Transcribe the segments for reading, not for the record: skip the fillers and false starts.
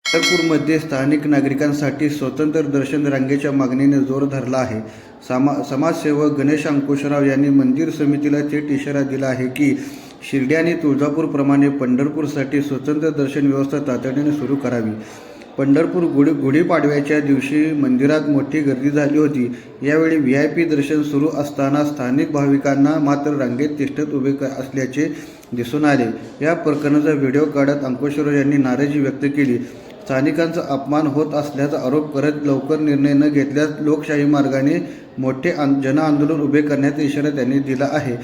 पंढरपूरमध्ये स्थानिक नागरिकांसाठी स्वतंत्र दर्शन रांगेच्या मागणीने जोर धरला आहे. समाजसेवक गणेश अंकुशराव यांनी मंदिर समितीला थेट इशारा दिला आहे की शिर्डी आणि तुळजापूरप्रमाणे पंढरपूरसाठी स्वतंत्र दर्शन व्यवस्था तातडीने सुरू करावी. पंढरपूर गुढीपाडव्याच्या दिवशी मंदिरात मोठी गर्दी झाली होती. यावेळी VIP दर्शन सुरू असताना स्थानिक भाविकांना मात्र रांगेत तिष्ठत उभे असल्याचे दिसून आले. या प्रकरणाचा व्हिडिओ काढत अंकुशराव यांनी नाराजी व्यक्त केली. स्थानिकांचा अपमान होत असल्याचा आरोप करत लवकर निर्णय न घेतल्यास लोकशाही मार्गाने मोठे जनआंदोलन उभे करण्याचा इशारा त्यांनी दिला आहे.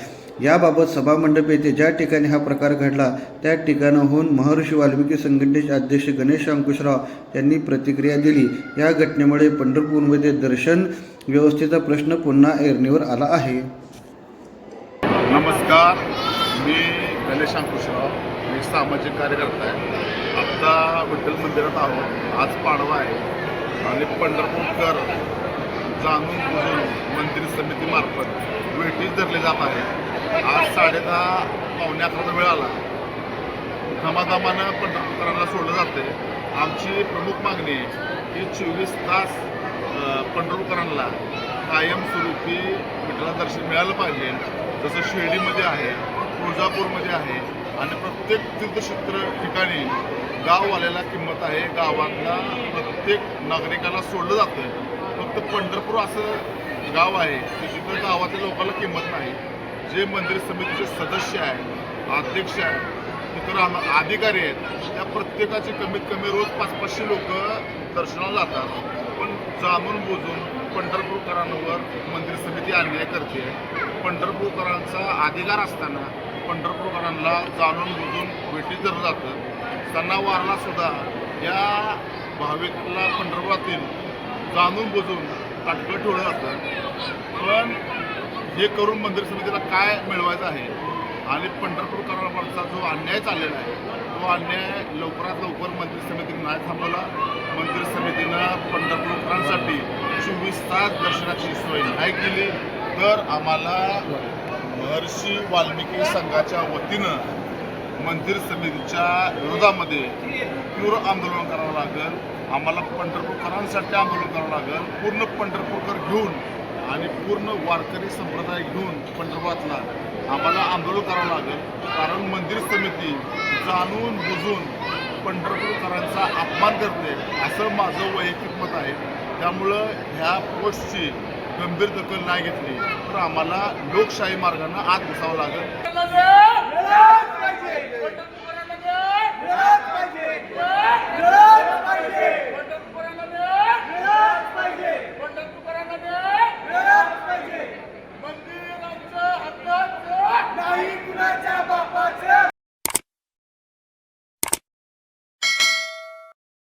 याबाबत सभामंडप येथे ज्या ठिकाणी हा प्रकार घडला त्या ठिकाणाहून महर्षी वाल्मिकी संघटनेचे अध्यक्ष गणेश अंकुशराव यांनी प्रतिक्रिया दिली. या घटनेमुळे पंढरपूरमध्ये दर्शन व्यवस्थेचा प्रश्न पुन्हा ऐरणीवर आला आहे. नमस्कार, मी गणेश अंकुशराव, मी सामाजिक कार्यकर्ता आहे. आत्ता विठ्ठल मंदिरात आहोत. आज पाडवा आहे आणि पंढरपूरकर जाणून बुजून मंदिर समितीमार्फत वेटीस धरले जात आहे. आज 10:30 पावणे 11 वेळ आला. धमाधमानं पंढरपूरकरांना सोडलं जाते. आमची प्रमुख मागणी की 24 तास पंढरपूरकरांना कायमस्वरूपी विठ्ठला दर्शन मिळालं पाहिजे. जसं शिर्डीमध्ये आहे, तुळजापूरमध्ये आहे आणि प्रत्येक तीर्थक्षेत्र ठिकाणी गाववाल्याला किंमत आहे. गावातला प्रत्येक नागरिकाला सोडलं जातं. फक्त पंढरपूर असं गाव आहे की जिथं गावातल्या लोकांना किंमत नाही. जे मंदिर समितीचे सदस्य आहे, अध्यक्ष आहे, इतर अधिकारी आहेत, त्या प्रत्येकाचे कमीत कमी रोज 500-500 लोक दर्शनाला जातात. पण जाणून बुजून पंढरपूरकरांवर मंदिर समिती अन्याय करते. पंढरपूरकरांचा अधिकार असताना पंढरपूरकरांना जाणून बुजून वेटीस धरलं जातं. सणावाराला सुद्धा या भाविकांना पंढरपुरातील जाणून बुजून ताटकं ठेवलं जातं. पण हे करून मंदिर समितीला काय मिळवायचं आहे आणि पंढरपूरकरांवरचा जो अन्याय चाललेला आहे तो अन्याय लवकरात लवकर मंदिर समितीने नाही थांबवला. मंदिर समितीनं पंढरपूरकरांसाठी 24 तास दर्शनाची सोय नाही केली तर आम्हाला महर्षी वाल्मिकी संघाच्या वतीनं मंदिर समितीच्या विरोधामध्ये तीव्र आंदोलन करावं लागेल. आम्हाला पंढरपूरकरांसाठी आंदोलन करावं लागेल. पूर्ण पंढरपूरकर घेऊन आणि पूर्ण वारकरी संप्रदाय घेऊन पंढरपुरातला आम्हाला आंदोलन करावं लागेल. कारण मंदिर समिती जाणून बुजून पंढरपूरकरांचा अपमान करते असं माझं वैयक्तिक मत आहे. त्यामुळं ह्या पोस्टची गंभीर दखल नाही घेतली तर आम्हाला लोकशाही मार्गाने आत घुसावं लागेल.